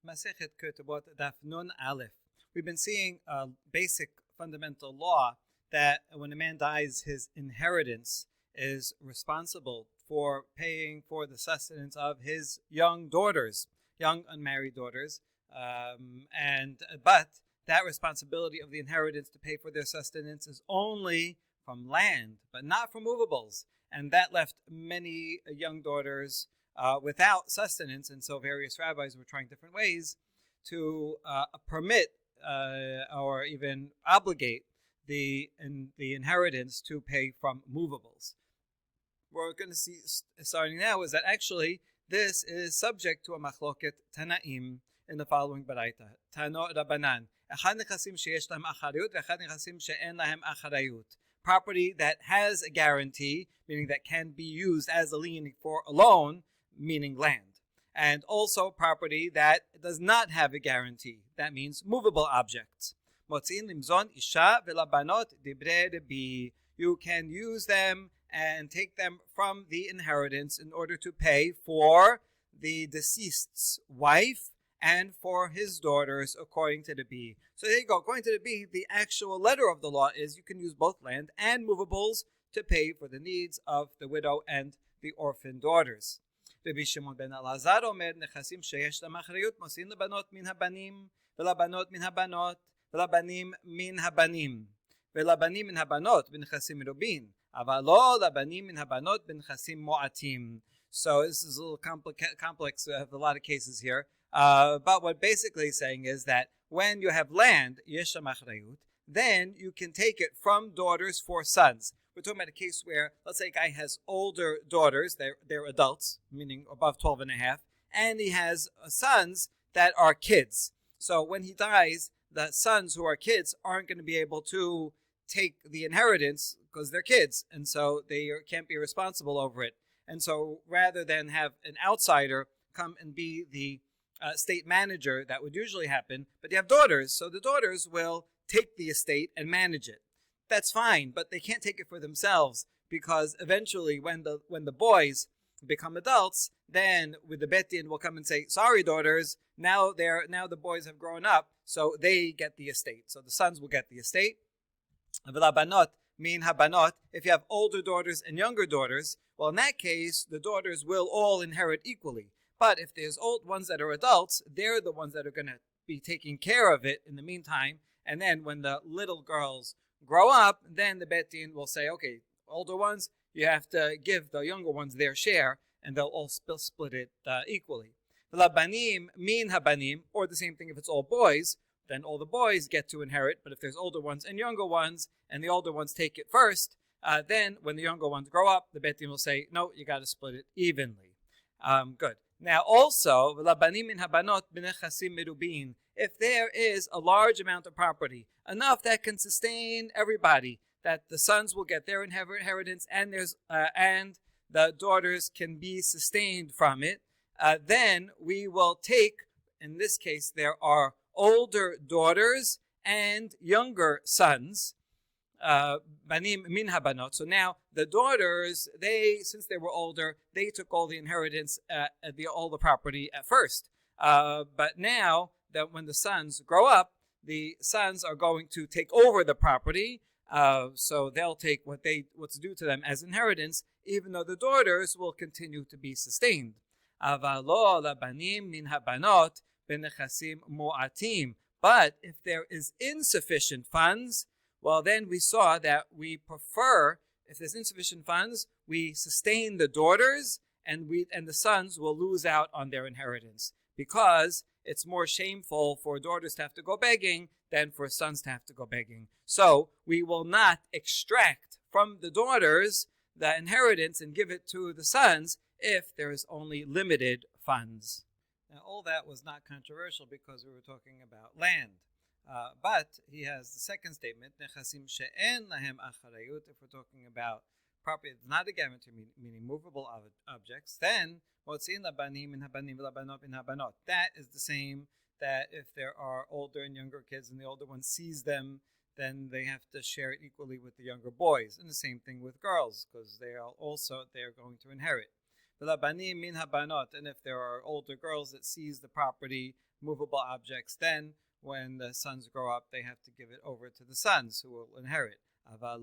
Masechet Ketubot Daf Nun Aleph. We've been seeing a basic fundamental law that when a man dies, his inheritance is responsible for paying for the sustenance of his young daughters, young unmarried daughters, but that responsibility of the inheritance to pay for their sustenance is only from land, but not from movables, and that left many young daughters without sustenance, and so various rabbis were trying different ways to permit or even obligate the inheritance to pay from movables. What we're going to see starting now is that actually this is subject to a machloket Tanaim in the following baraita. Tano Rabbanan. Echad nechasim sheyesh lahem acharayut ve'echad nechasim she'en lahem acharayut. Property that has a guarantee, meaning that can be used as a lien for a loan, meaning land. And also property that does not have a guarantee. That means movable objects. Motzi'in limzon isha velabanot dibre debi. You can use them and take them from the inheritance in order to pay for the deceased's wife and for his daughters according to the B. So there you go. According to the B, the actual letter of the law is you can use both land and movables to pay for the needs of the widow and the orphan daughters. Rabbi Shimon ben Elazar omer nechasim sheyesh lam achrayut mosin lebanot min habanim velabanot min habanot velabanim min habanim velabanim min habanot b'nechasim merubin aval lo labanim min habanot b'nechasim moatim. So this is a little complex. We have a lot of cases here. But what basically is saying is that when you have land, yesh lam achrayut, then you can take it from daughters for sons. We're talking about a case where, let's say a guy has older daughters, they're adults, meaning above 12 and a half, and he has sons that are kids. So when he dies, the sons who are kids aren't going to be able to take the inheritance because they're kids, and so they can't be responsible over it. And so rather than have an outsider come and be the estate manager, that would usually happen, but you have daughters, so the daughters will take the estate and manage it. That's fine, but they can't take it for themselves because eventually when the boys become adults, then with the bet din will come and say, sorry daughters, now the boys have grown up, so they get the estate. So the sons will get the estate. V'labanot min habanot. If you have older daughters and younger daughters, well in that case the daughters will all inherit equally. But if there's old ones that are adults, they're the ones that are going to be taking care of it in the meantime. And then when the little girls grow up, then the bet din will say, okay, older ones, you have to give the younger ones their share, and they'll all split it equally. Labanim min habanim, or the same thing if it's all boys, then all the boys get to inherit, but if there's older ones and younger ones, and the older ones take it first, then when the younger ones grow up, the bet din will say, no, you got to split it evenly. Good. Now also, labanim min habanot b'nechasim merubin. If there is a large amount of property, enough that can sustain everybody, that the sons will get their inheritance and the daughters can be sustained from it, then we will take, in this case, there are older daughters and younger sons, banim min habanot. So now the daughters, since they were older, they took all the inheritance, all the property at first. But now that when the sons grow up, the sons are going to take over the property, so they'll take what's due to them as inheritance, even though the daughters will continue to be sustained. Avalo labanim min habanot b'nechasim moatim. But if there is insufficient funds, well then we saw that we prefer, if there's insufficient funds, we sustain the daughters, and the sons will lose out on their inheritance, because it's more shameful for daughters to have to go begging than for sons to have to go begging. So we will not extract from the daughters the inheritance and give it to the sons if there is only limited funds. Now all that was not controversial because we were talking about land. But he has the second statement, nechasim she'en lahem acharayut. If we're talking about property that's not a guarantee, meaning movable objects, then motzin labanim min habanim v'labanot min habanot. That is the same that if there are older and younger kids and the older one sees them, then they have to share it equally with the younger boys. And the same thing with girls, because they're going to inherit. V'labanim min habanot. And if there are older girls that seize the property movable objects, then when the sons grow up, they have to give it over to the sons who will inherit. But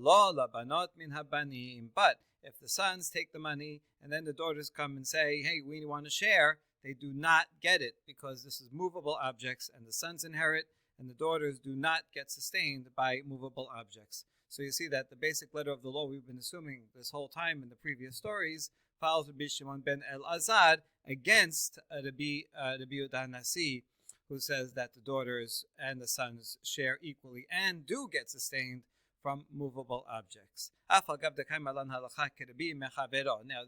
if the sons take the money and then the daughters come and say, hey, we want to share, they do not get it because this is movable objects and the sons inherit and the daughters do not get sustained by movable objects. So you see that the basic letter of the law we've been assuming this whole time in the previous stories follows Rabbi Shimon ben Elazar against Rabbi Yehuda Nasi, who says that the daughters and the sons share equally and do get sustained from movable objects. Now,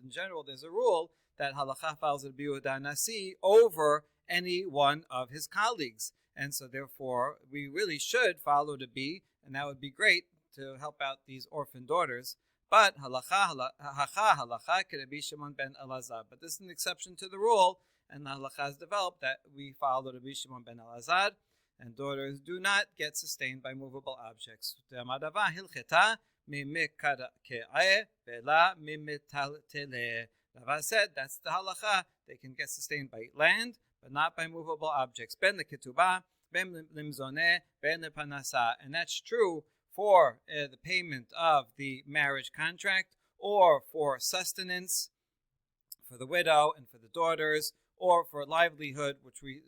in general, there's a rule that halacha follows Rabbi Yehuda Nasi over any one of his colleagues. And so, therefore, we really should follow Rabbi, and that would be great to help out these orphan daughters. But halacha Rabbi Shimon ben Elazar. But this is an exception to the rule, and the halacha has developed that we follow Rabbi Shimon ben Elazar, and daughters do not get sustained by movable objects. Rava said that's the halacha. They can get sustained by land, but not by movable objects. Ben le ketubah, ben limzoneh, ben le panasa. And that's true for the payment of the marriage contract, or for sustenance for the widow and for the daughters, or for livelihood, which we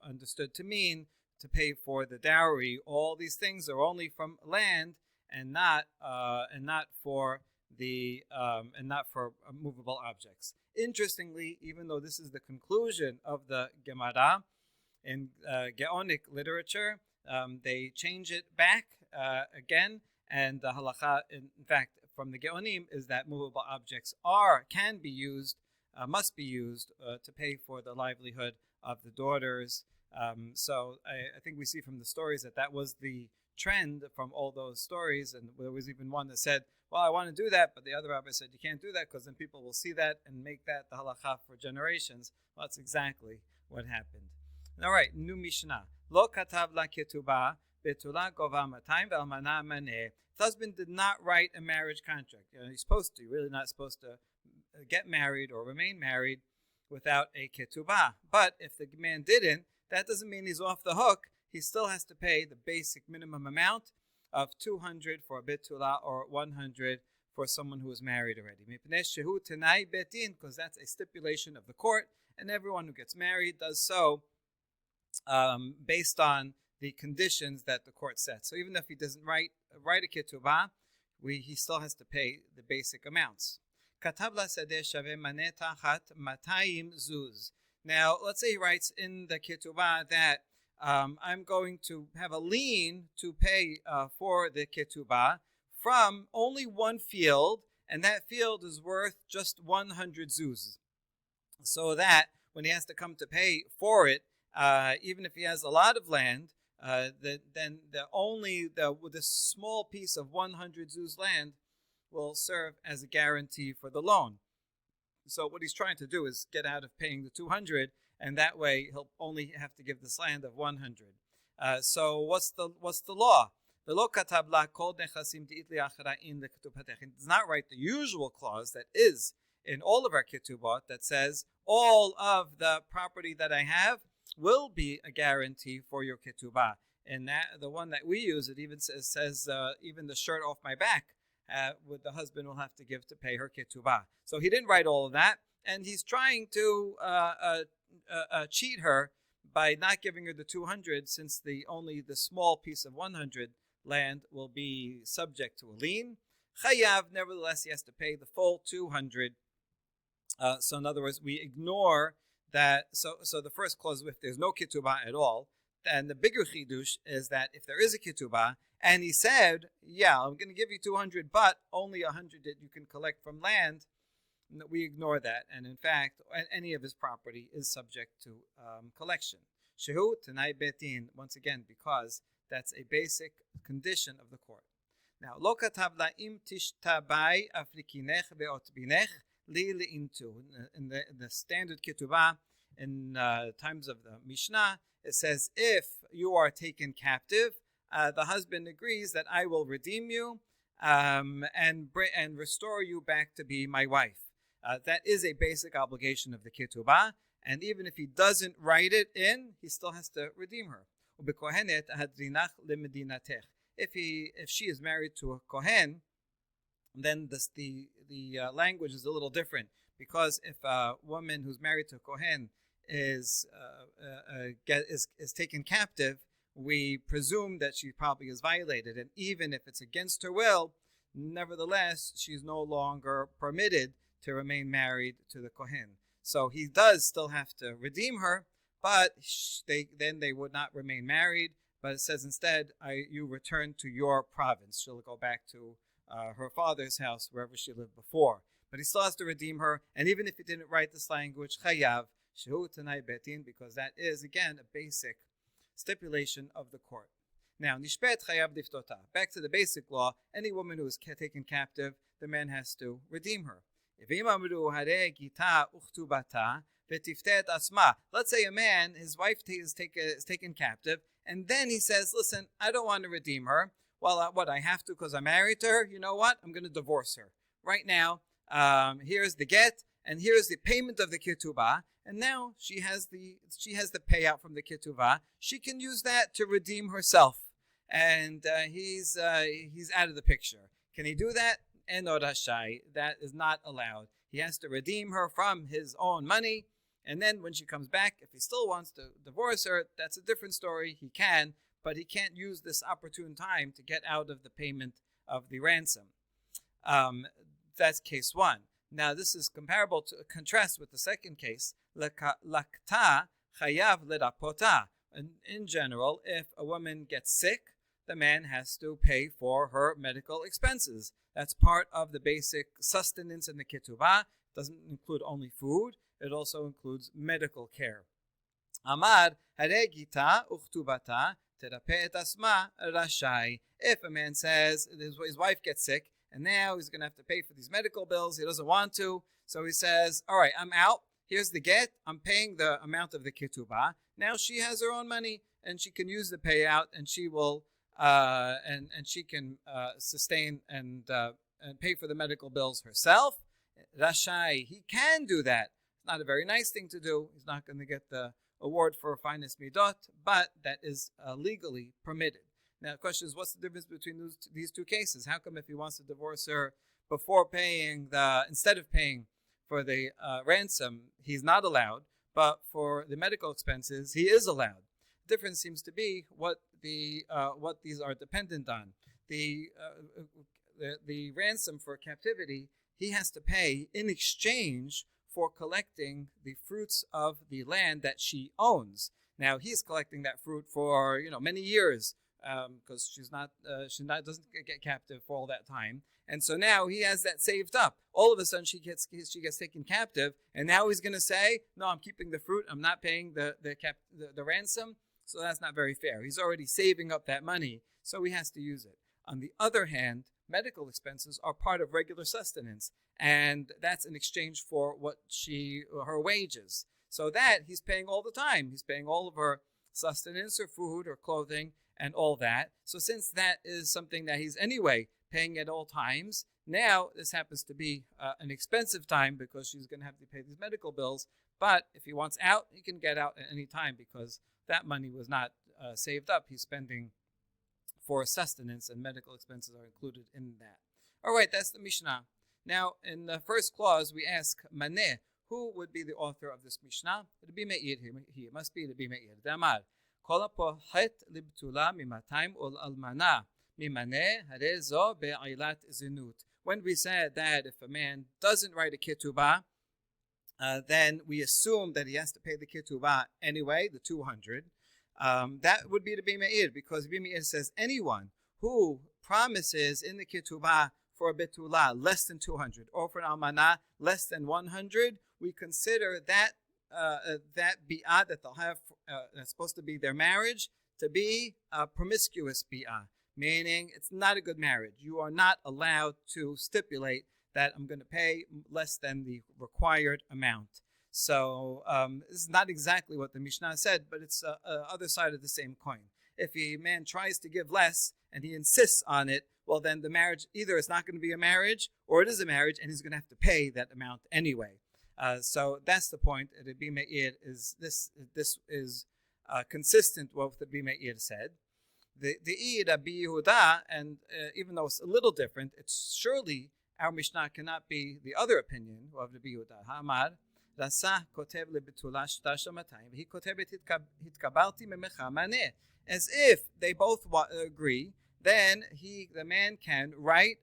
understood to mean to pay for the dowry. All these things are only from land and not for movable objects. Interestingly, even though this is the conclusion of the Gemara in Geonic literature, they change it back again, and the halacha, in fact, from the Geonim, is that movable objects must be used to pay for the livelihood of the daughters. So I think we see from the stories that was the trend from all those stories, and there was even one that said, well, I want to do that, but the other rabbi said, you can't do that because then people will see that and make that the halacha for generations. Well, that's exactly what happened. All right, new Mishnah. Lo katav la ketubah betula gova matayim ve'almana maneh. The husband did not write a marriage contract. He's supposed to. You're really not supposed to get married or remain married without a ketubah. But if the man didn't, that doesn't mean he's off the hook. He still has to pay the basic minimum amount of 200 for a betula or 100 for someone who is married already. Because that's a stipulation of the court, and everyone who gets married does so based on the conditions that the court sets. So even if he doesn't write a ketubah, he still has to pay the basic amounts. Now, let's say he writes in the ketubah that I'm going to have a lien to pay for the ketubah from only one field, and that field is worth just 100 zuz. So that when he has to come to pay for it, even if he has a lot of land, then the small piece of 100 zuz land will serve as a guarantee for the loan. So what he's trying to do is get out of paying the 200, and that way he'll only have to give this land of 100. So what's the law? The law katab la kol nechasim di'it li'achara in the ketubah. It does not write the usual clause that is in all of our ketubot that says all of the property that I have will be a guarantee for your ketubah. And that the one that we use, it even says even the shirt off my back, the husband will have to give to pay her ketubah. So he didn't write all of that, and he's trying to cheat her by not giving her the 200, since only the small piece of 100 land will be subject to a lien. Chayav, nevertheless, he has to pay the full 200. So in other words, we ignore that. So the first clause, if there's no ketubah at all, and the bigger chidush is that if there is a ketubah, and he said, yeah, I'm going to give you 200, but only 100 that you can collect from land, we ignore that. And in fact, any of his property is subject to collection. Shehu Tanai Betin, once again, because that's a basic condition of the court. Now, Lo katav la'im tishtabai afrikinech ve'ot binech li le'intu. In the standard ketubah, in times of the Mishnah, it says, if you are taken captive, the husband agrees that I will redeem you and restore you back to be my wife. That is a basic obligation of the ketubah, and even if he doesn't write it in, he still has to redeem her. If she is married to a kohen, then the language is a little different, because if a woman who's married to a kohen is taken captive, we presume that she probably is violated, and even if it's against her will, nevertheless she's no longer permitted to remain married to the kohen. So he does still have to redeem her, but they would not remain married. But it says instead, you return to your province. She'll go back to her father's house, wherever she lived before. But he still has to redeem her, and even if he didn't write this language, chayav shehu tanai betin, because that is again a basic stipulation of the court. Now, nishpet chayav diftota. Back to the basic law: any woman who is taken captive, the man has to redeem her. Let's say a man, his wife is taken captive, and then he says, "Listen, I don't want to redeem her. Well, I have to because I'm married to her. You know what? I'm going to divorce her right now. Here's the get, and here's the payment of the ketubah, and now she has the payout from the ketubah. She can use that to redeem herself, and he's out of the picture. Can he do that? Eno rashai. That is not allowed. He has to redeem her from his own money, and then when she comes back, if he still wants to divorce her, that's a different story. He can, but he can't use this opportune time to get out of the payment of the ransom. That's case one. Now, this is comparable to contrast with the second case. Lakta chayav lerapota. In general, if a woman gets sick, the man has to pay for her medical expenses. That's part of the basic sustenance in the ketubah. It doesn't include only food. It also includes medical care. Amar haregita uchtubata terape et asma rashai. If a man says his wife gets sick, and now he's going to have to pay for these medical bills, he doesn't want to, so he says, all right, I'm out. Here's the get. I'm paying the amount of the ketubah. Now she has her own money, and she can use the payout, and she will and she can sustain and pay for the medical bills herself. Rashai, he can do that. It's not a very nice thing to do. He's not going to get the award for finest midot, but that is legally permitted. Now, the question is, what's the difference between these two cases? How come if he wants to divorce her before instead of paying for the ransom, he's not allowed, but for the medical expenses, he is allowed? The difference seems to be what these are dependent on. The ransom for captivity, he has to pay in exchange for collecting the fruits of the land that she owns. Now, he's collecting that fruit for many years, because she doesn't get captive for all that time, and so now he has that saved up. All of a sudden, she gets taken captive, and now he's going to say, "No, I'm keeping the fruit. I'm not paying the ransom." So that's not very fair. He's already saving up that money, so he has to use it. On the other hand, medical expenses are part of regular sustenance, and that's in exchange for her wages. So that he's paying all the time. He's paying all of her sustenance, her food, her clothing, and all that. So since that is something that he's anyway paying at all times, now this happens to be an expensive time because she's going to have to pay these medical bills. But if he wants out, he can get out at any time because that money was not saved up. He's spending for sustenance, and medical expenses are included in that. All right, that's the Mishnah. Now, in the first clause, we ask Maneh, who would be the author of this Mishnah? Rabbi Meir here. It must be Rabbi Meir. Damar. When we said that if a man doesn't write a ketubah, then we assume that he has to pay the ketubah anyway, the 200. That would be the Rabbi Meir, because Rabbi Meir says anyone who promises in the ketubah for a betulah less than 200, or for an almanah less than 100, we consider that bi'ah that they'll have, that's supposed to be their marriage, to be a promiscuous bi'ah, meaning it's not a good marriage. You are not allowed to stipulate that I'm going to pay less than the required amount. So this is not exactly what the Mishnah said, but it's the other side of the same coin. If a man tries to give less and he insists on it, well, then the marriage, either it's not going to be a marriage or it is a marriage and he's going to have to pay that amount anyway. So that's the point. Rabbi Meir is this is consistent with what Rabbi Meir said. The Rabbi Yehuda, and even though it's a little different, it's surely our Mishnah cannot be the other opinion of Rabbi Yehuda. Ha'amar Rasah kotev lebetula shtash amatayim he kotevet hitkabalti memecha maneh. As if they both agree, then the man can write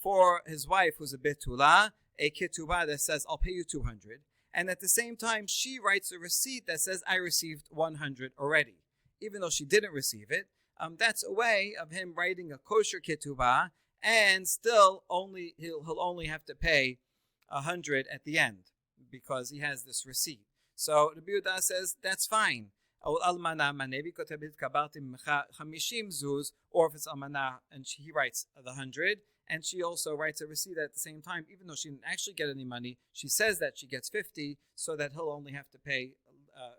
for his wife who's a betula a ketubah that says I'll pay you 200, and at the same time she writes a receipt that says I received 100 already, even though she didn't receive it. That's a way of him writing a kosher ketubah, and still he'll only have to pay 100 at the end because he has this receipt. So Rabbi Yehuda says that's fine. Or if it's almana and he writes the 100, and she also writes a receipt at the same time, even though she didn't actually get any money, she says that she gets 50, so that he'll only have to pay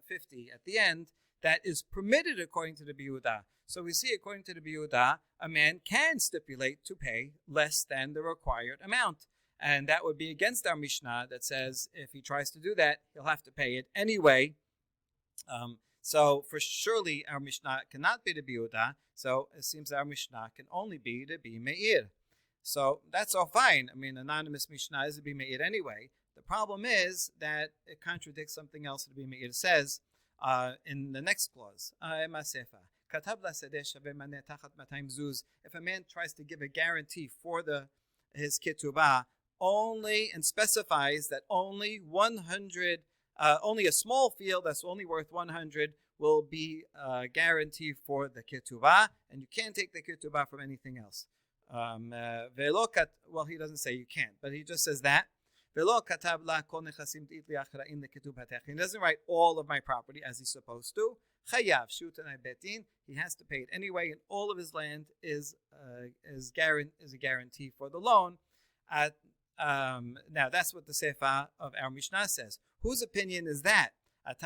50 at the end. That is permitted according to the Rabbi Yehuda. So we see, according to the Rabbi Yehuda, a man can stipulate to pay less than the required amount. And that would be against our Mishnah that says if he tries to do that, he'll have to pay it anyway. So for surely our Mishnah cannot be the Rabbi Yehuda. So it seems our Mishnah can only be the Rabbi Meir. So that's all fine. I mean, anonymous Mishnah is the Rabbi Meir anyway. The problem is that it contradicts something else that Rabbi Meir says in the next clause. If a man tries to give a guarantee for his ketubah only and specifies that only 100, only a small field that's only worth 100 will be guaranteed for the ketubah, and you can't take the ketubah from anything else. Well, he doesn't say you can't, but he just says that. He doesn't write all of my property as he's supposed to. He has to pay it anyway, and all of his land is a guarantee for the loan. Now that's what the Sefer of our Mishnah says. Whose opinion is that? That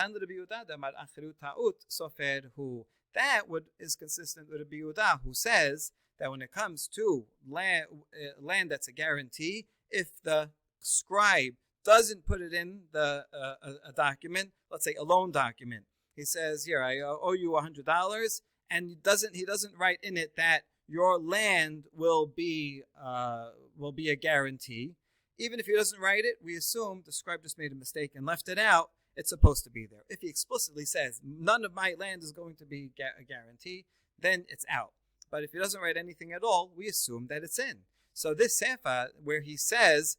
is consistent with Rabbi Yehuda, who says that when it comes to land that's a guarantee, if the scribe doesn't put it in a document, let's say a loan document, he says, here, I owe you $100, and he doesn't write in it that your land will be a guarantee. Even if he doesn't write it, we assume the scribe just made a mistake and left it out. It's supposed to be there. If he explicitly says none of my land is going to be a guarantee, then it's out. But if he doesn't write anything at all, we assume that it's in. So this sefer where he says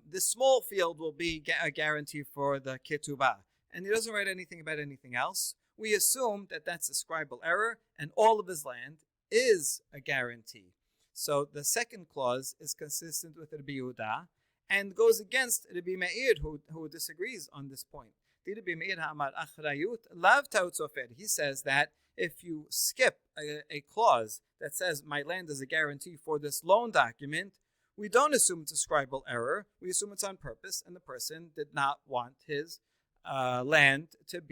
this small field will be a guarantee for the ketubah, and he doesn't write anything about anything else, we assume that that's a scribal error, and all of his land is a guarantee. So the second clause is consistent with Rabbi Yehuda and goes against Rabbi Meir, who disagrees on this point. He says that if you skip a clause that says my land is a guarantee for this loan document, we don't assume it's a scribal error. We assume it's on purpose, and the person did not want his land to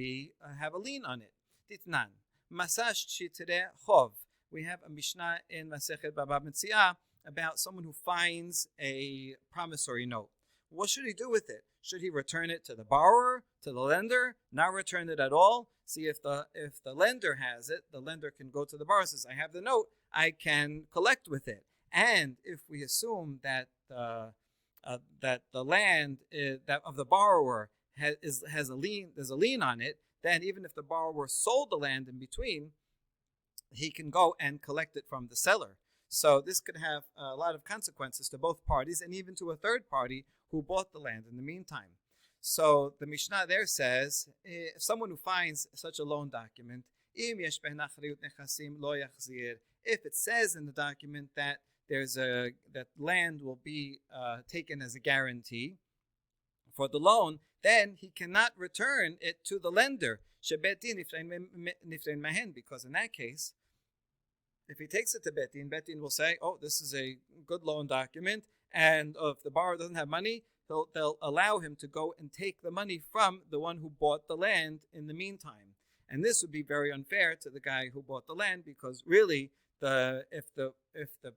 have a lien on it. Titnan Masash Shitre Chov. We have a Mishnah in Masechet Baba Metzia about someone who finds a promissory note. What should he do with it? Should he return it to the borrower, to the lender, not return it at all? See, if the lender has it, the lender can go to the borrower and says, I have the note, I can collect with it. And if we assume that the land of the borrower has a lien, there's a lien on it, then even if the borrower sold the land in between, he can go and collect it from the seller. So this could have a lot of consequences to both parties and even to a third party who bought the land in the meantime. So the Mishnah there says, if someone who finds such a loan document, if it says in the document that that land will be taken as a guarantee for the loan, then he cannot return it to the lender. Because in that case, if he takes it to Betin, Betin will say, oh, this is a good loan document, and if the borrower doesn't have money, they'll allow him to go and take the money from the one who bought the land in the meantime. And this would be very unfair to the guy who bought the land, because really, if the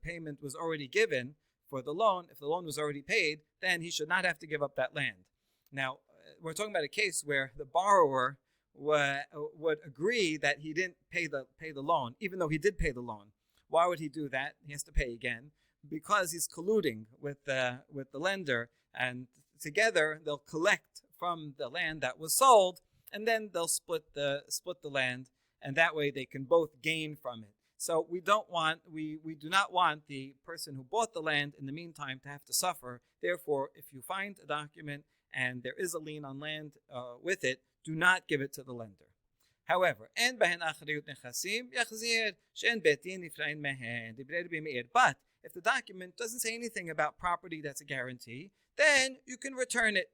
payment was already given for the loan. If the loan was already paid, then he should not have to give up that land. Now, we're talking about a case where the borrower would agree that he didn't pay the loan, even though he did pay the loan. Why would he do that? He has to pay again because he's colluding with the lender, and together they'll collect from the land that was sold, and then they'll split the land, and that way they can both gain from it. So we do not want the person who bought the land in the meantime to have to suffer. Therefore, if you find a document and there is a lien on land with it, do not give it to the lender. However, but if the document doesn't say anything about property that's a guarantee, then you can return it.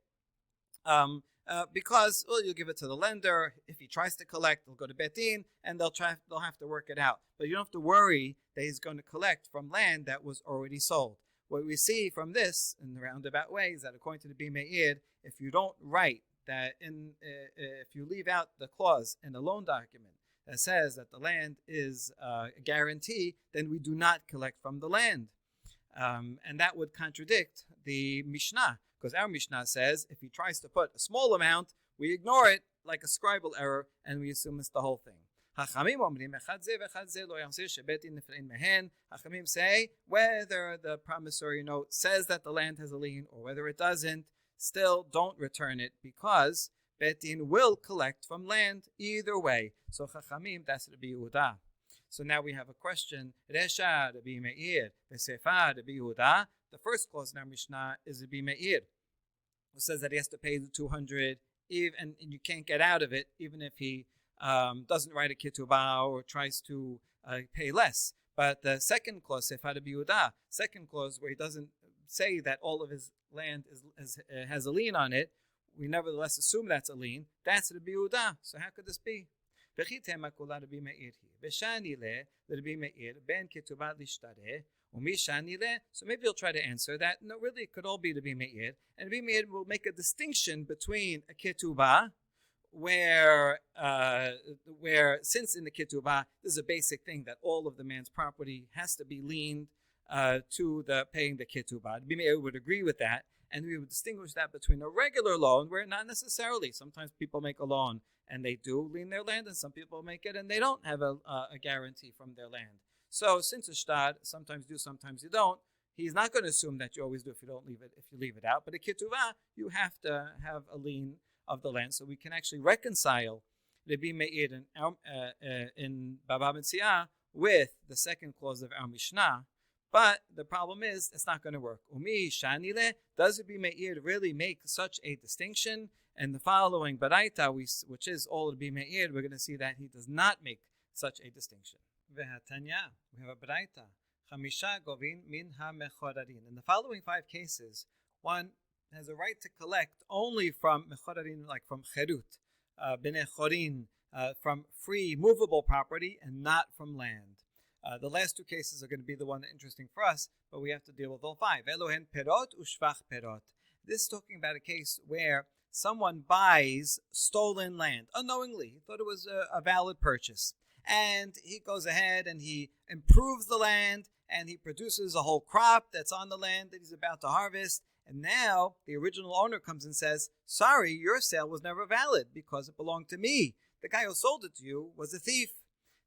Because you'll give it to the lender. If he tries to collect, they'll go to Bet Din and they'll have to work it out. But you don't have to worry that he's going to collect from land that was already sold. What we see from this in the roundabout way is that according to the Bimeir, if you don't write that if you leave out the clause in the loan document that says that the land is a guarantee, then we do not collect from the land. And that would contradict the Mishnah, because our Mishnah says if he tries to put a small amount, we ignore it like a scribal error and we assume it's the whole thing. Hachamim say whether the promissory note says that the land has a lien or whether it doesn't, still don't return it because Bet Din will collect from land either way. So Chachamim, that's Rabbi Yehuda. So now we have a question. Resha Rabbi Meir, Vesefa Rabbi Yehuda. The first clause in our Mishnah is Rabbi Meir, who says that he has to pay the 200, and you can't get out of it even if he doesn't write a ketubah or tries to pay less. But the second clause, Sefa Rabbi Yehuda, second clause where he doesn't say that all of his land has a lien on it, we nevertheless assume that's a lien. That's Rabbi Yehuda. So how could this be? So maybe you'll try to answer that. No, really, it could all be Rabbi Meir. And Rabbi Meir will make a distinction between a ketubah, where since in the ketubah, there's a basic thing that all of the man's property has to be liened to the paying the ketubah. Rabbi Meir would agree with that, and we would distinguish that between a regular loan, where not necessarily. Sometimes people make a loan and they do lien their land, and some people make it and they don't have a guarantee from their land. So since a shtad, sometimes do, sometimes you don't, he's not going to assume that you always do if you leave it out. But a ketubah, you have to have a lien of the land. So we can actually reconcile Rabbi Meir in Baba Metzia with the second clause of our Mishnah. But the problem is, it's not going to work. Umi shanile, does Rabbi Meir really make such a distinction? And the following Baraita, which is all Rabbi Meir, we're going to see that he does not make such a distinction. Vehatanya, we have a Baraita. Chamisha govin min ha-mechorarin. In the following 5 cases, one has a right to collect only from mechorarin, like from cherut, bnei chorin, from free movable property, and not from land. The last 2 cases are going to be the one interesting for us, but we have to deal with all 5. Elohen perot ushvach perot. This is talking about a case where someone buys stolen land unknowingly. He thought it was a valid purchase. And he goes ahead and he improves the land and he produces a whole crop that's on the land that he's about to harvest. And now the original owner comes and says, sorry, your sale was never valid because it belonged to me. The guy who sold it to you was a thief.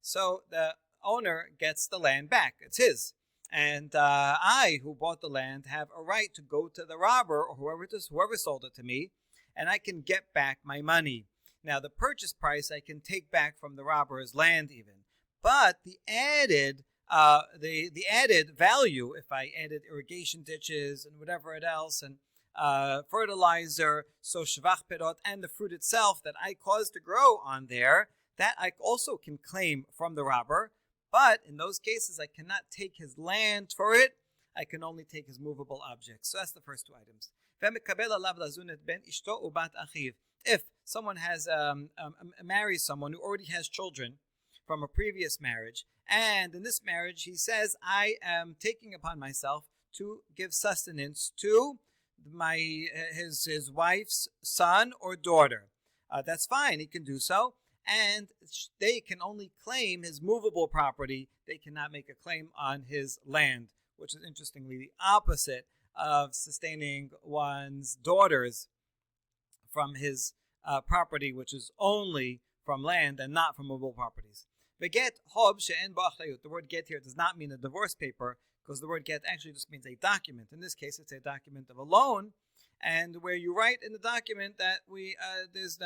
So the owner gets the land back. It's his. And I, who bought the land, have a right to go to the robber or whoever sold it to me, and I can get back my money. Now, the purchase price I can take back from the robber's land even. But the added value, if I added irrigation ditches and whatever else, and fertilizer, so shvach perot, and the fruit itself that I caused to grow on there, that I also can claim from the robber. But in those cases, I cannot take his land for it. I can only take his movable objects. So that's the first 2 items. If someone has marries someone who already has children from a previous marriage, and in this marriage he says, I am taking upon myself to give sustenance to his wife's son or daughter. That's fine, he can do so. And they can only claim his movable property. They cannot make a claim on his land, which is interestingly the opposite of sustaining one's daughters from his property, which is only from land and not from movable properties. The word get here does not mean a divorce paper, because the word get actually just means a document. In this case, it's a document of a loan, and where you write in the document that does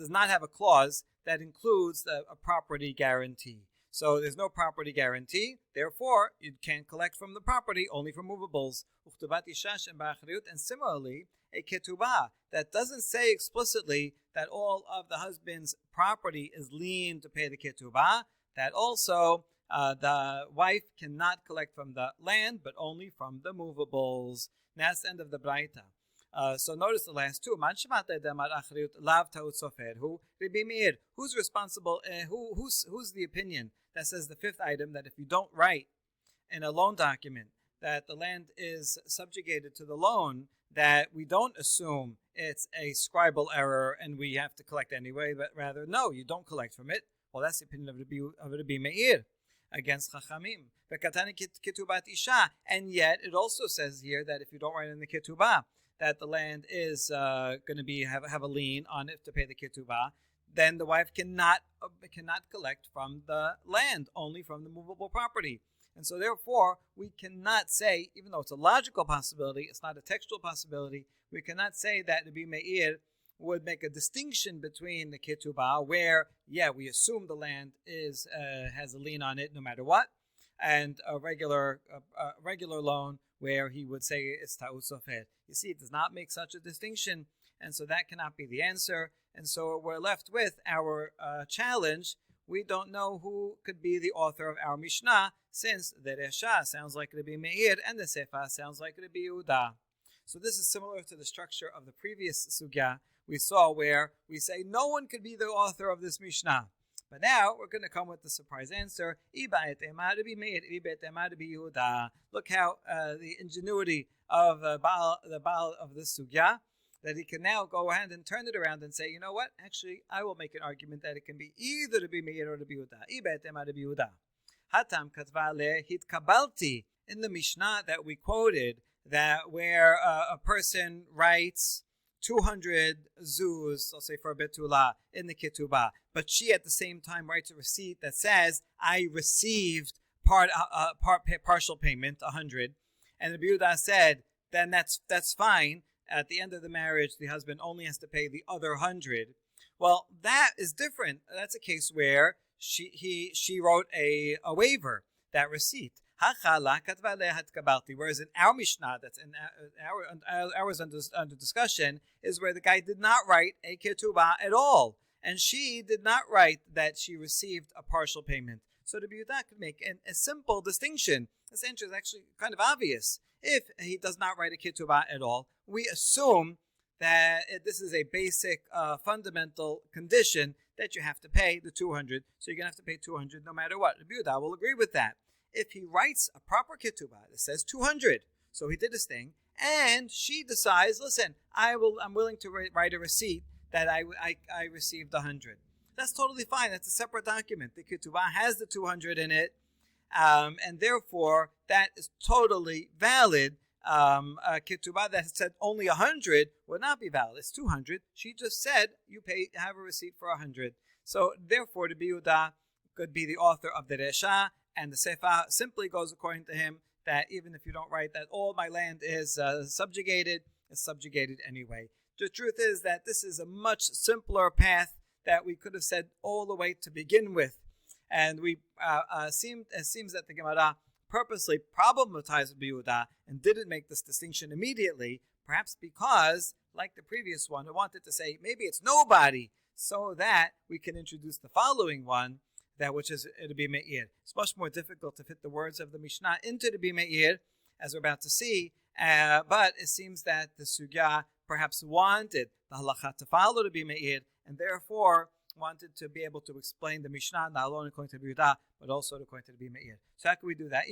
not have a clause that includes a property guarantee. So there's no property guarantee. Therefore, you can't collect from the property, only from movables. And similarly, a ketubah that doesn't say explicitly that all of the husband's property is lien to pay the ketubah, that also the wife cannot collect from the land, but only from the movables. And that's the end of the Braita. So notice the last two. Who's responsible? Who's the opinion that says the fifth item, that if you don't write in a loan document that the land is subjugated to the loan, that we don't assume it's a scribal error and we have to collect anyway, but rather, no, you don't collect from it. Well, that's the opinion of Rabbi Meir against Chachamim. And yet, it also says here that if you don't write in the ketubah that the land is going to have a lien on it to pay the ketubah, then the wife cannot collect from the land, only from the movable property. And so therefore, we cannot say, even though it's a logical possibility, it's not a textual possibility, we cannot say that Rabbi Meir would make a distinction between the ketubah, where, we assume the land has a lien on it no matter what, and a regular loan where he would say it's ta'ut sofer. You see, it does not make such a distinction, and so that cannot be the answer. And so we're left with our challenge. We don't know who could be the author of our Mishnah, since the Resha sounds like Rabbi Meir and the Sefa sounds like Rabbi Yehuda. So this is similar to the structure of the previous sugya we saw, where we say no one could be the author of this Mishnah. But now we're going to come with the surprise answer. Look how the ingenuity of the Baal of this sugya, that he can now go ahead and turn it around and say, you know what? Actually, I will make an argument that it can be either Rabbi Meir or Rabbi Yehuda. Hatam katva hitkabalti, in the Mishnah that we quoted, that where a person writes 200 zuz, I'll say for a betula, in the ketubah, but she at the same time writes a receipt that says, I received partial payment, 100, and the Yehuda said, then that's fine. At the end of the marriage, the husband only has to pay the other 100. Well, that is different. That's a case where she wrote a waiver, that receipt. Whereas in our Mishnah, that's in ours under discussion, is where the guy did not write a ketubah at all, and she did not write that she received a partial payment. So the Yehuda could make a simple distinction. This answer is actually kind of obvious. If he does not write a ketubah at all, we assume that this is a basic fundamental condition that you have to pay the 200. So you're going to have to pay 200 no matter what. The Yehuda will agree with that. If he writes a proper ketubah that says 200, so he did his thing, and she decides, listen, I'm willing to write a receipt that I received 100. That's totally fine. That's a separate document. The ketubah has the 200 in it, and therefore that is totally valid. A ketubah that said only 100 would not be valid. It's 200. She just said you have a receipt for 100. So therefore, the Yehuda could be the author of the Resha, and the Sefa simply goes according to him that even if you don't write that all my land is subjugated, it's subjugated anyway. The truth is that this is a much simpler path that we could have said all the way to begin with, and it seems that the Gemara purposely problematized with Yehuda and didn't make this distinction immediately, perhaps because, like the previous one, it wanted to say maybe it's nobody, so that we can introduce the following one, that which is Rabbi Meir. It's much more difficult to fit the words of the Mishnah into Rabbi Meir, as we're about to see, but it seems that the sugya perhaps wanted the halacha to follow Rabbi Meir, and therefore wanted to be able to explain the Mishnah not only according to Yehuda, but also according to Rabbi Meir. So how can we do that?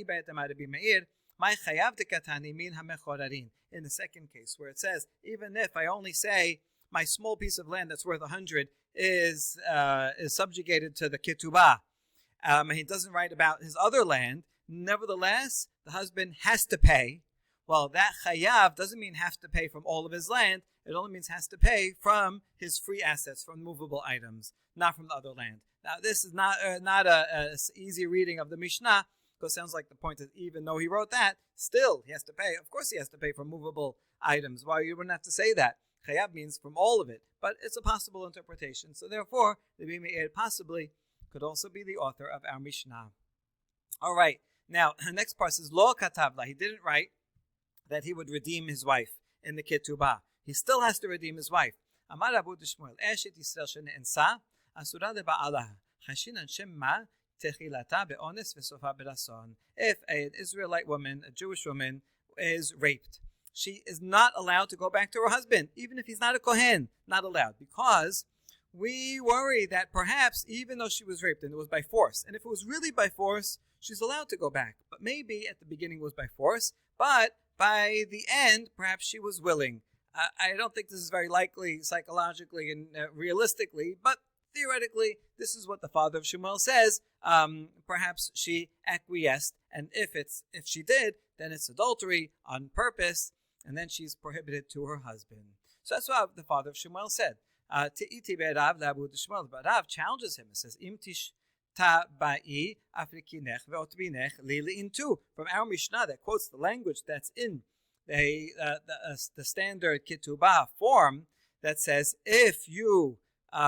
In the second case, where it says, even if I only say my small piece of land that's worth 100 is subjugated to the ketubah, and he doesn't write about his other land, nevertheless, the husband has to pay. Well, that chayav doesn't mean has to pay from all of his land. It only means has to pay from his free assets, from movable items, not from the other land. Now, this is not a easy reading of the Mishnah, because it sounds like the point is even though he wrote that, still he has to pay. Of course he has to pay for movable items. Why you wouldn't have to say that? Chayav means from all of it, but it's a possible interpretation. So therefore, the Meir possibly could also be the author of our Mishnah. All right, now the next part says Lo Katavla. He didn't write that he would redeem his wife in the Ketubah. He still has to redeem his wife. Amar Abu Shmuel, Eshet Yisrael shene'ensa asura leba'alaha chashinan shema techilata be'ones v'sofa b'rason. If an Israelite woman, a Jewish woman, is raped, she is not allowed to go back to her husband, even if he's not a Kohen. Not allowed, because we worry that perhaps even though she was raped and it was by force, and if it was really by force, she's allowed to go back. But maybe at the beginning it was by force, but by the end, perhaps she was willing. I don't think this is very likely psychologically and realistically, but theoretically, this is what the father of Shmuel says. Perhaps she acquiesced, and if she did, then it's adultery on purpose, and then she's prohibited to her husband. So that's what the father of Shmuel said. Te'iti be'rav la'abu d'Shmuel, but Rav challenges him. It says, Im tish tabai afrikinech ve'otbinech li'intu. From our Mishnah that quotes the language that's in the standard ketubah form that says, if you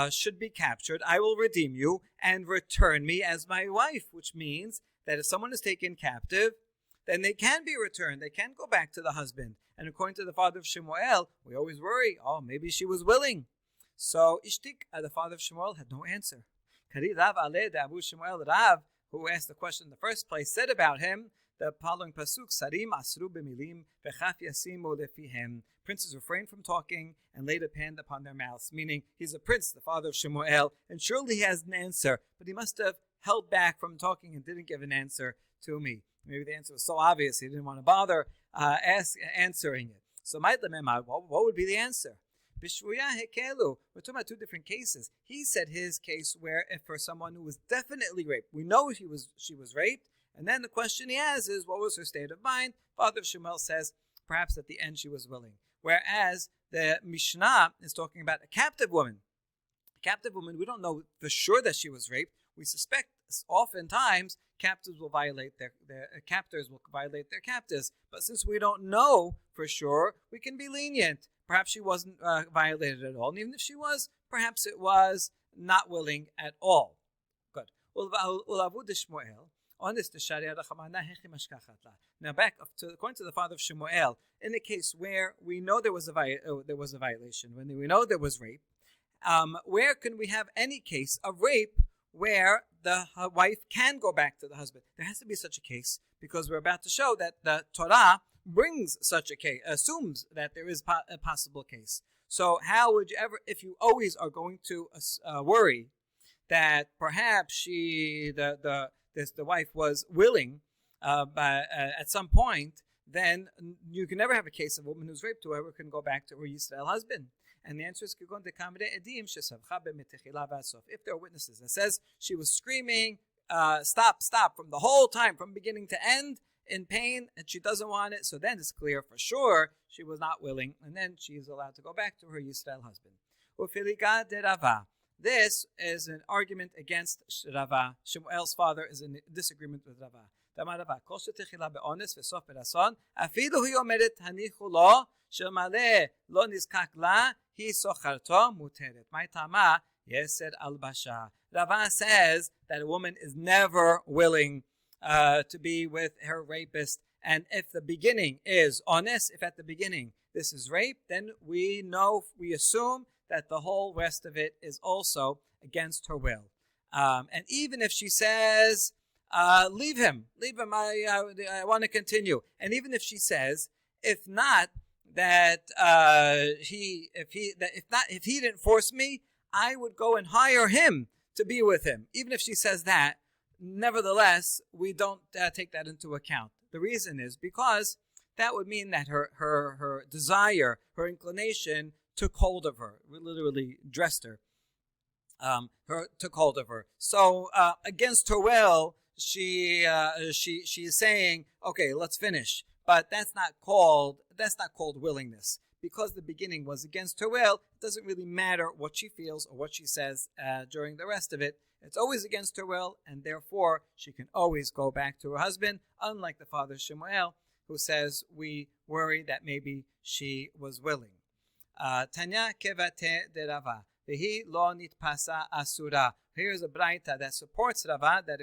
should be captured, I will redeem you and return me as my wife, which means that if someone is taken captive, then they can be returned. They can go back to the husband. And according to the father of Shemuel, we always worry, maybe she was willing. So Ishtik, the father of Shemuel, had no answer. Kari Rav Aleh de Abu Shemuel, Rav, who asked the question in the first place, said about him, the following pasuk, Sarim asru b'milim v'chaf yasimu lefihem. Princes refrain from talking and laid a hand upon their mouths, meaning he's a prince, the father of Shemuel, and surely he has an answer, but he must have held back from talking and didn't give an answer to me. Maybe the answer was so obvious he didn't want to bother answering it. So what would be the answer? Bishvuya hekelu. We're talking about two different cases. He said his case where if for someone who was definitely raped, we know she was raped, and then the question he has is, what was her state of mind? Father of Shemuel says, perhaps at the end she was willing. Whereas the Mishnah is talking about a captive woman. A captive woman, we don't know for sure that she was raped. We suspect oftentimes captors will violate their captors will violate their captors. But since we don't know for sure, we can be lenient. Perhaps she wasn't violated at all. And even if she was, perhaps it was not willing at all. Good. Now back to according to the father of Shemuel, in a case where we know there was a violation, when we know there was rape, where can we have any case of rape where the wife can go back to the husband? There has to be such a case, because we're about to show that the Torah brings such a case, assumes that there is a possible case. So how would you ever, if you always are going to worry that perhaps the wife was willing at some point, then you can never have a case of a woman who's raped, whoever can go back to her Yisrael husband. And the answer is, if there are witnesses that says she was screaming, stop, from the whole time, from beginning to end, in pain, and she doesn't want it, so then it's clear for sure she was not willing, and then she is allowed to go back to her Yisrael husband. This is an argument against Rava. Shemuel's father is in disagreement with Rava. Rava says that a woman is never willing to be with her rapist, and if the beginning is honest, if at the beginning this is rape, then we assume that the whole rest of it is also against her will. And even if she says, leave him, I want to continue. And even if she says, if he didn't force me, I would go and hire him to be with him. Even if she says that, nevertheless, we don't take that into account. The reason is because that would mean that her desire, her inclination took hold of her, literally dressed her. her took hold of her. So against her will, she is saying, okay, let's finish. But that's not called willingness, because the beginning was against her will. It doesn't really matter what she feels or what she says during the rest of it. It's always against her will, and therefore she can always go back to her husband. Unlike the father Shemuel, who says we worry that maybe she was willing. Tanya kevate de Rava. Vehi lo nitpasa asura. Here's a braita that supports Rava that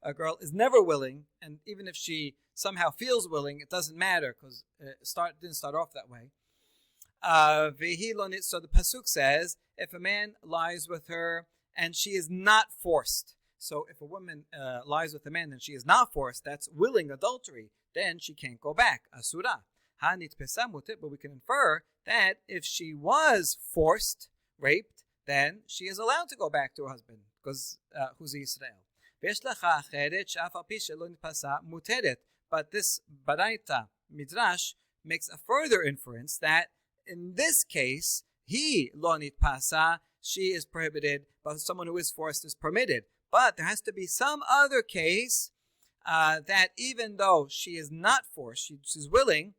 a girl is never willing, and even if she somehow feels willing, it doesn't matter because it didn't start off that way. So the pasuk says, if a man lies with her and she is not forced. So if a woman lies with a man and she is not forced, that's willing adultery. Then she can't go back. Asura. But we can infer that if she was forced, raped, then she is allowed to go back to her husband because who's Israel. But this Baraita Midrash makes a further inference that in this case, he lo nitpasa, she is prohibited, but someone who is forced is permitted. But there has to be some other case that even though she is not forced, she's willing,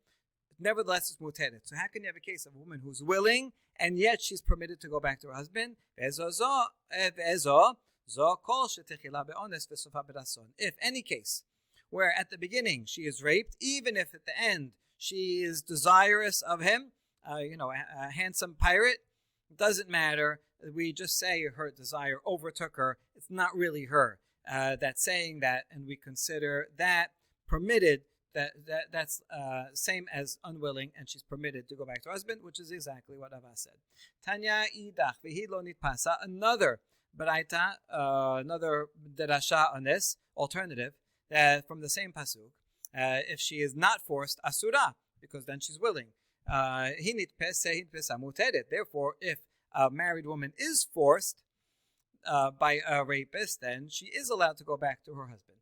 nevertheless it's muteret. So how can you have a case of a woman who's willing and yet she's permitted to go back to her husband? If any case where at the beginning she is raped, even if at the end she is desirous of him, a handsome pirate, doesn't matter. We just say her desire overtook her. It's not really her that's saying that, and we consider that permitted. That's same as unwilling, and she's permitted to go back to her husband, which is exactly what Rava said. Tanya idach v'hi lo nitpasa. Another baraita, another derasha on this alternative from the same pasuk. If she is not forced, asura, because then she's willing. Therefore, if a married woman is forced by a rapist, then she is allowed to go back to her husband.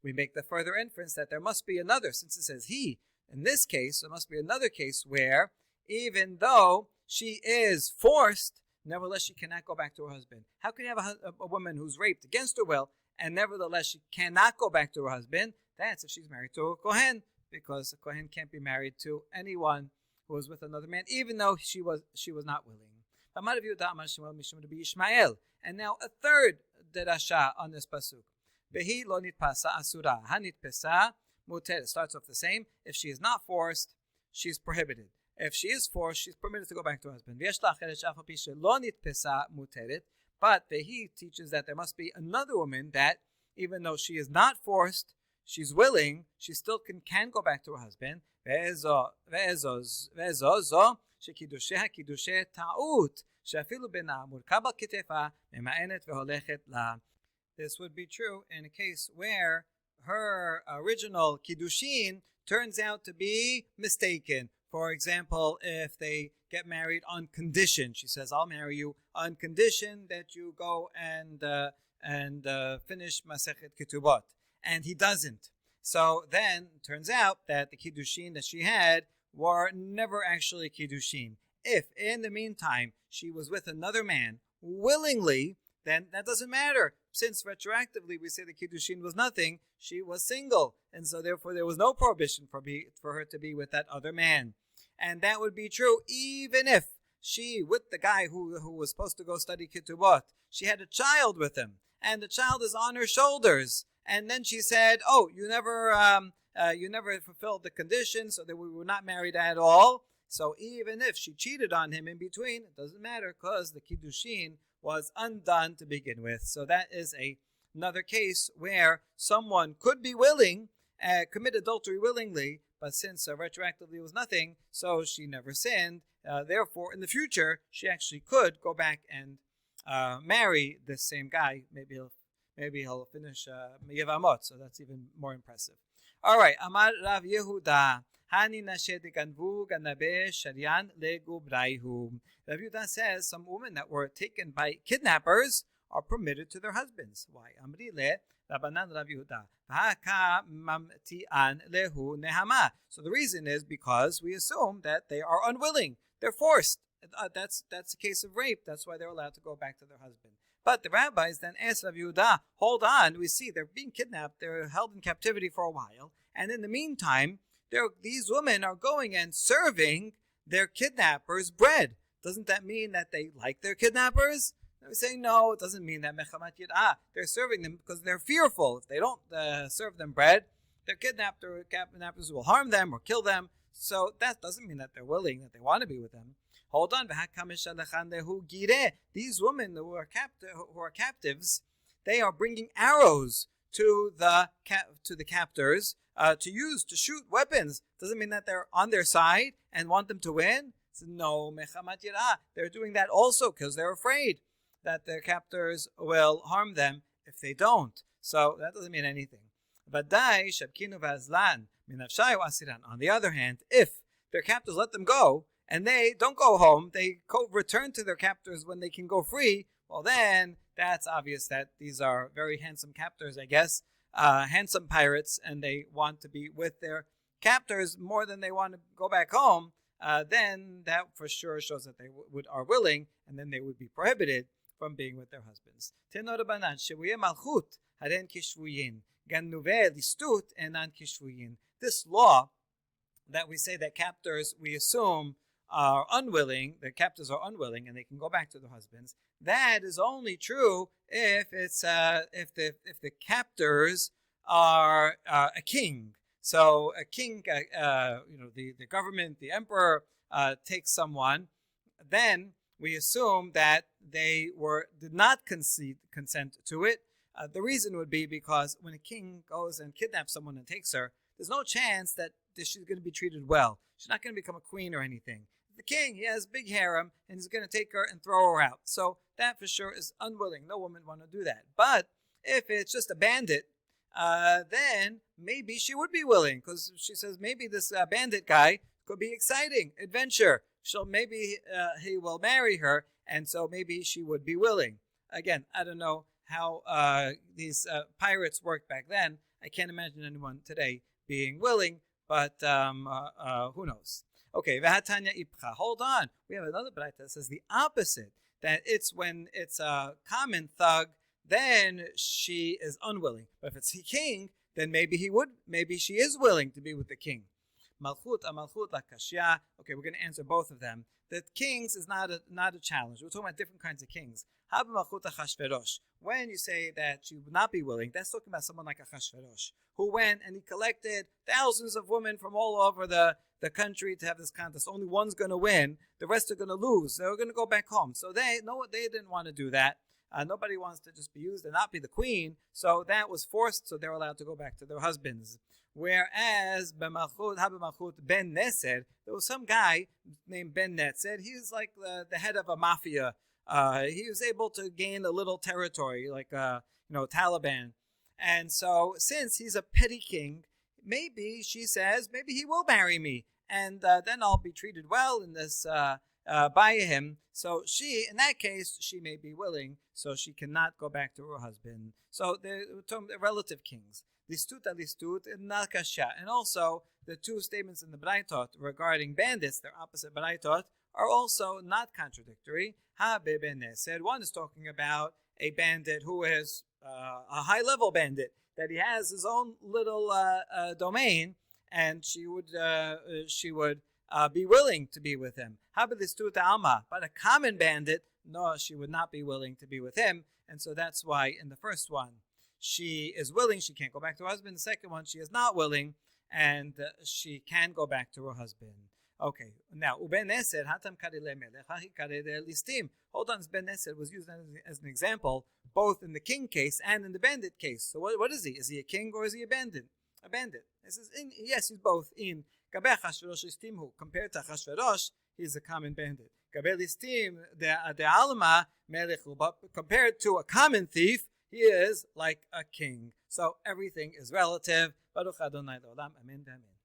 We make the further inference that there must be another, since it says he. In this case, there must be another case where even though she is forced, nevertheless she cannot go back to her husband. How can you have a woman who's raped against her will and nevertheless she cannot go back to her husband? That's if she's married to a Kohen, because a Kohen can't be married to anyone who was with another man, even though she was not willing. And now a third derasha on this pasuk. Behi lo nitpasa asura, hanitpesa muter. Starts off the same. If she is not forced, she's prohibited. If she is forced, she's permitted to go back to her husband. But Behi teaches that there must be another woman that, even though she is not forced, she's willing, she still can go back to her husband. This would be true in a case where her original kiddushin turns out to be mistaken. For example, if they get married on condition, she says, "I'll marry you on condition that you go and finish Masechet Ketubot," and he doesn't. So then it turns out that the kiddushin that she had were never actually kiddushin. If in the meantime she was with another man willingly, then that doesn't matter. Since retroactively we say the kiddushin was nothing, she was single, and so therefore there was no prohibition for her to be with that other man. And that would be true even if she, with the guy who was supposed to go study Ketubot, she had a child with him, and the child is on her shoulders. And then she said, "Oh, you never fulfilled the conditions, so that we were not married at all." So even if she cheated on him in between, it doesn't matter because the kiddushin was undone to begin with. So that is another case where someone could be willing, commit adultery willingly, but since retroactively was nothing, so she never sinned. Therefore, in the future, she actually could go back and marry this same guy. Maybe he'll finish Yevamot, so that's even more impressive. All right, Amar Rav Yehuda, Hani nashe deganvu ganabe sharyan legubraihu. Rav Yehuda says some women that were taken by kidnappers are permitted to their husbands. Why? Amrile Rabbanan Rav Yehuda. V'haka mamti'an lehu nehama. So the reason is because we assume that they are unwilling. They're forced. That's a case of rape. That's why they're allowed to go back to their husband. But the rabbis then asked Rav Yehuda, hold on, we see they're being kidnapped, they're held in captivity for a while, and in the meantime, these women are going and serving their kidnappers bread. Doesn't that mean that they like their kidnappers? They say, no, it doesn't mean that mechamat yid'ah. They're serving them because they're fearful. If they don't serve them bread, their kidnappers will harm them or kill them. So that doesn't mean that they're willing, that they want to be with them. Hold on. These women who are captives, they are bringing arrows to the captors to use to shoot weapons. Doesn't mean that they're on their side and want them to win. So no, mechamat yirah. They're doing that also because they're afraid that their captors will harm them if they don't. So that doesn't mean anything. On the other hand, if their captors let them go and they don't go home, they return to their captors when they can go free, well then that's obvious that these are very handsome captors, I guess, handsome pirates, and they want to be with their captors more than they want to go back home. Then that for sure shows that they are willing, and then they would be prohibited from being with their husbands. This law that we say that captors, we assume, are unwilling, the captors are unwilling and they can go back to their husbands, that is only true if it's if the captors are a king. So a king, the government, the emperor takes someone, then we assume that they did not consent to it. The reason would be because when a king goes and kidnaps someone and takes her, there's no chance that she's going to be treated well. She's not going to become a queen or anything. The king, he has big harem, and he's going to take her and throw her out. So that for sure is unwilling. No woman want to do that. But if it's just a bandit, then maybe she would be willing, because she says maybe this bandit guy could be exciting, adventure. Maybe he will marry her, and so maybe she would be willing. Again, I don't know how these pirates worked back then. I can't imagine anyone today being willing, but who knows? Okay, Vahatanya Ipcha. Hold on. We have another braita that says the opposite, that it's when it's a common thug, then she is unwilling. But if it's the king, then maybe she is willing to be with the king. Malchut lakashya. Okay, we're going to answer both of them. The kings is not a challenge. We're talking about different kinds of kings. When you say that she would not be willing, that's talking about someone like Achashverosh, who went and he collected thousands of women from all over the country to have this contest. Only one's going to win. The rest are going to lose. They're going to go back home. So they didn't want to do that. Nobody wants to just be used and not be the queen. So that was forced, so they're allowed to go back to their husbands. Whereas b'malchut ben Neser, there was some guy named Ben Neser. He was like the head of a mafia. He was able to gain a little territory, like Taliban. And so, since he's a petty king, maybe she says, maybe he will marry me, and then I'll be treated well in this by him. So she, in that case, she may be willing, so she cannot go back to her husband. So they're relative kings. Listut and nakasha. And also, the two statements in the Braitot regarding bandits, their opposite Braitot, are also not contradictory. One is talking about a bandit who is a high-level bandit, that he has his own little domain, and she would be willing to be with him. But a common bandit, no, she would not be willing to be with him, and so that's why in the first one she is willing, she can't go back to her husband. The second one, she is not willing, and she can go back to her husband. Okay, now, Uben Neser, Hatam Karele Melech, Hachi Karele Listim. Hold on, Ben Neser was used as an example, both in the king case and in the bandit case. So what is he? Is he a king or is he a bandit? A bandit. Yes, he's both. In Kabeh Hashverosh Listimhu, compared to Hashverosh, he's a common bandit. Kabeh Listim, the Alma Melech, compared to a common thief, he is like a king. So everything is relative. Baruch Adonai Olam. Amen. Amen.